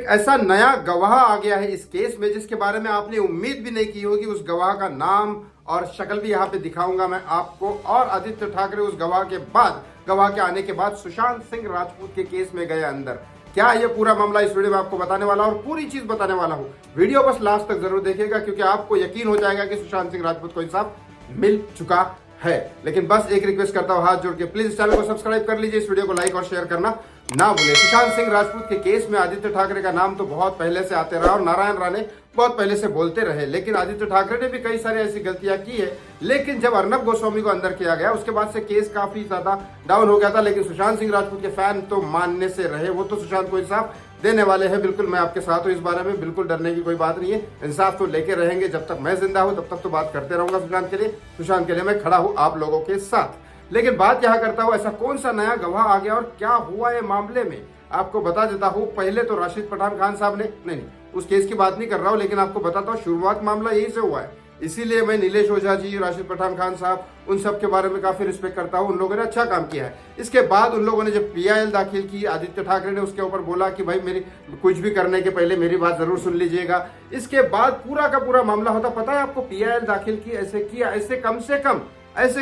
ऐसा नया गवाह आ गया है इस केस में जिसके बारे में आपने उम्मीद भी नहीं की होगी। उस गवाह का नाम और शक्ल भी यहाँ पे दिखाऊंगा मैं आपको। और आदित्य ठाकरे उस गवाह के आने के बाद सुशांत सिंह राजपूत के केस में गए अंदर। क्या ये पूरा मामला इस वीडियो में आपको बताने वाला और पूरी चीज बताने वाला हूँ। वीडियो बस लास्ट तक जरूर देखिएगा क्योंकि आपको यकीन हो जाएगा कि सुशांत सिंह राजपूत को इंसाफ मिल चुका है। लेकिन बस एक रिक्वेस्ट करता हूं हाथ जोड़ के, प्लीज इस चैनल को सब्सक्राइब कर लीजिए, इस वीडियो को लाइक और शेयर करना ना भूलें। सुशांत सिंह राजपूत के केस में आदित्य ठाकरे का नाम तो बहुत पहले से आते रहा और नारायण राणे बहुत पहले से बोलते रहे, लेकिन आदित्य ठाकरे ने भी कई सारी ऐसी गलतियां की है। लेकिन जब अर्नब गोस्वामी को अंदर किया गया उसके बाद से केस काफी ज्यादा डाउन हो गया था। लेकिन सुशांत सिंह राजपूत के फैन तो मानने से रहे, वो तो सुशांत को इंसाफ देने वाले हैं। बिल्कुल मैं आपके साथ हूं इस बारे में, बिल्कुल डरने की कोई बात नहीं है। इंसाफ तो लेके रहेंगे, जब तक मैं जिंदा हूं तब तक तो बात करते रहूंगा सुशांत के लिए मैं खड़ा हूं आप लोगों के साथ। लेकिन बात यहाँ करता हूं ऐसा कौन सा नया गवाह आ गया और क्या हुआ है मामले में, आपको बता देता हूं। पहले तो राशिद पठान खान साहब ने नहीं उस केस की बात नहीं कर रहा हूं, लेकिन आपको बताता हूं शुरुआत मामला यही से हुआ है। इसीलिए मैं नीलेश ओझा जी, राशिद पठान खान साहब, उन सब के बारे में काफी रिस्पेक्ट करता हूं। उन लोगों ने अच्छा काम किया है। इसके बाद उन लोगों ने जब PIL दाखिल की, आदित्य ठाकरे ने उसके ऊपर बोला कि भाई मेरी कुछ भी करने के पहले मेरी बात जरूर सुन लीजिएगा। इसके बाद पूरा का पूरा मामला होता, पता है आपको, PIL दाखिल की, ऐसे किया, ऐसे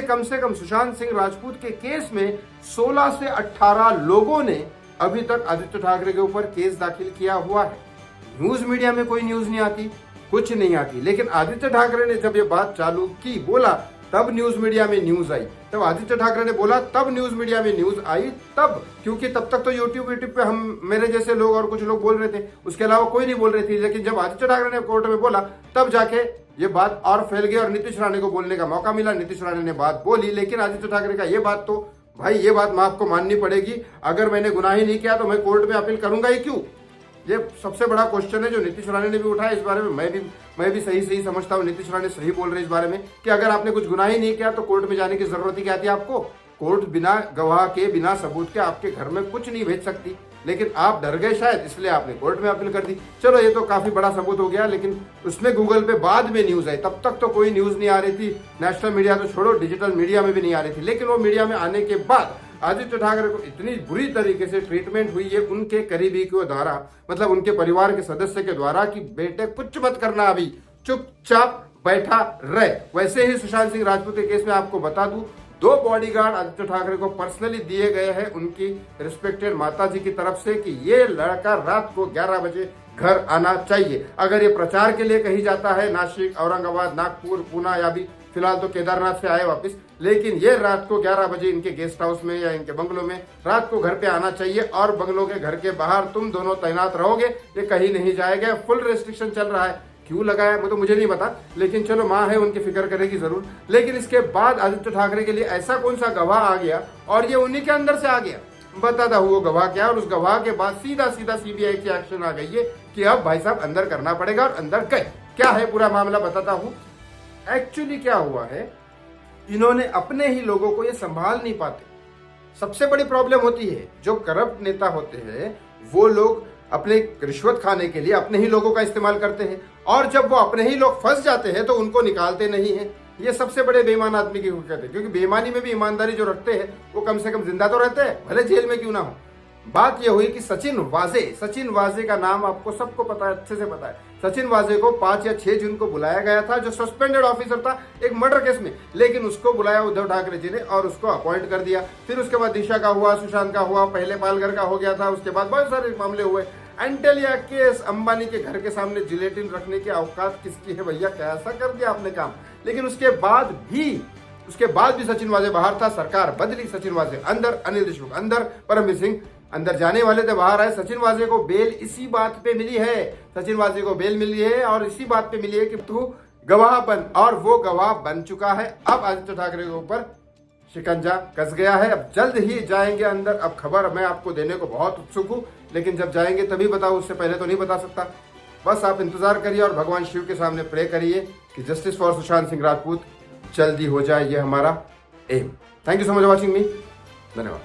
कम से कम सुशांत सिंह राजपूत के केस में 16 से 18 लोगों ने अभी तक आदित्य ठाकरे के ऊपर केस दाखिल किया हुआ है। न्यूज मीडिया में कोई न्यूज नहीं आती, कुछ नहीं आती, लेकिन आदित्य ठाकरे ने जब ये बात चालू की, बोला, तब न्यूज मीडिया में न्यूज आई। तब आदित्य ठाकरे ने बोला तब न्यूज मीडिया में न्यूज आई, तब, क्योंकि तब तक तो यूट्यूब पे हम मेरे जैसे लोग और कुछ लोग बोल रहे थे, उसके अलावा कोई नहीं बोल रही थी। लेकिन जब आदित्य ठाकरे ने कोर्ट में बोला तब जाके ये बात और फैल गई और नीतीश राणे को बोलने का मौका मिला। नीतीश राणे ने बात बोली, लेकिन आदित्य ठाकरे का ये बात तो भाई ये बात मैं आपको माननी पड़ेगी, अगर मैंने गुनाह ही नहीं किया तो मैं कोर्ट में अपील करूंगा ही क्यों। ये सबसे बड़ा क्वेश्चन है जो नीतीश राणे ने भी उठाया। इस बारे में मैं भी सही समझता हूँ, नीतीश राणे सही बोल रहे हैं इस बारे में कि अगर आपने कुछ गुनाह ही नहीं किया तो कोर्ट में जाने की जरूरत ही क्या थी आपको। कोर्ट बिना गवाह के, बिना सबूत के आपके घर में कुछ नहीं भेज सकती, लेकिन आप डर गए शायद, इसलिए आपने कोर्ट में अपील कर दी। चलो ये तो काफी बड़ा सबूत हो गया, लेकिन उसमें गूगल पे बाद में न्यूज आई, तब तक तो कोई न्यूज नहीं आ रही थी। नेशनल मीडिया तो छोड़ो, डिजिटल मीडिया में भी नहीं आ रही थी। लेकिन वो मीडिया में आने के बाद आदित्य ठाकरे को इतनी बुरी तरीके से ट्रीटमेंट हुई है उनके करीबी के द्वारा, मतलब उनके परिवार के सदस्य के द्वारा, कि बेटे कुछ मत करना, अभी चुपचाप बैठा रहे। वैसे ही सुशांत सिंह राजपूत के केस में आपको बता दूं, 2 बॉडीगार्ड आदित्य ठाकरे को पर्सनली दिए गए हैं उनकी रिस्पेक्टेड माता जी की तरफ से कि ये लड़का रात को 11 बजे घर आना चाहिए। अगर ये प्रचार के लिए कहीं जाता है नासिक, औरंगाबाद, नागपुर, पुणे या भी फिलहाल तो केदारनाथ से आए वापस, लेकिन ये रात को 11 बजे इनके गेस्ट हाउस में या इनके बंगलों में रात को घर पे आना चाहिए। और बंगलों के घर के बाहर तुम दोनों तैनात रहोगे, ये कहीं नहीं जाएगा। फुल रेस्ट्रिक्शन चल रहा है, क्यों लगाया वो तो मुझे नहीं पता, लेकिन चलो माँ है उनकी फिक्र करेगी जरूर। लेकिन इसके बाद आदित्य ठाकरे के लिए ऐसा कौन सा गवाह आ गया और ये उन्हीं के अंदर से आ गया, बताता हूँ वो गवाह क्या। और उस गवाह के बाद सीधा CBI की एक्शन आ गई है कि अब भाई साहब अंदर करना पड़ेगा, और अंदर गए। क्या है पूरा मामला बताता हूँ। एक्चुअली क्या हुआ है, इन्होंने अपने ही लोगों को ये संभाल नहीं पाते। सबसे बड़ी प्रॉब्लम होती है, जो करप्ट नेता होते हैं वो लोग अपने रिश्वत खाने के लिए अपने ही लोगों का इस्तेमाल करते हैं, और जब वो अपने ही लोग फंस जाते हैं तो उनको निकालते नहीं है। ये सबसे बड़े बेईमान आदमी की कहते हैं, क्योंकि बेईमानी में भी ईमानदारी जो रखते हैं वो कम से कम जिंदा तो रहते हैं, भले जेल में क्यों ना हो। बात यह हुई कि सचिन वाजे का नाम आपको सबको पता है, अच्छे से पता है। सचिन वाजे को 5 या 6 जून को बुलाया गया था, जो सस्पेंडेड ऑफिसर था एक मर्डर केस में, लेकिन उसको बुलाया उद्धव ठाकरे जी ने और उसको अपॉइंट कर दिया। फिर उसके बाद दिशा का हुआ, सुशांत का हुआ, पहले पालघर का हो गया था, उसके बाद बहुत सारे मामले हुए। एंटेलिया केस, अंबानी के घर के सामने जिलेटिन रखने की औकात किसकी है भैया, कैसा कर दिया आपने काम। लेकिन उसके बाद भी सचिन वाजे बाहर था, सरकार बदली, सचिन वाजे अंदर, अनिल देशमुख अंदर, परमवीर सिंह अंदर जाने वाले थे, बाहर आए। सचिन वाजे को बेल इसी बात पे मिली है, सचिन वाजे को बेल मिली है और इसी बात पे मिली है कि तू गवाह बन, और वो गवाह बन चुका है। अब आदित्य ठाकरे के ऊपर शिकंजा कस गया है, अब जल्द ही जाएंगे अंदर। अब खबर मैं आपको देने को बहुत उत्सुक हूं, लेकिन जब जाएंगे तभी बताऊं, उससे पहले तो नहीं बता सकता। बस आप इंतजार करिए और भगवान शिव के सामने प्रे करिए कि जस्टिस फॉर सुशांत सिंह राजपूत जल्दी हो जाए, ये हमारा aim. Thank you so much watching me, धन्यवाद।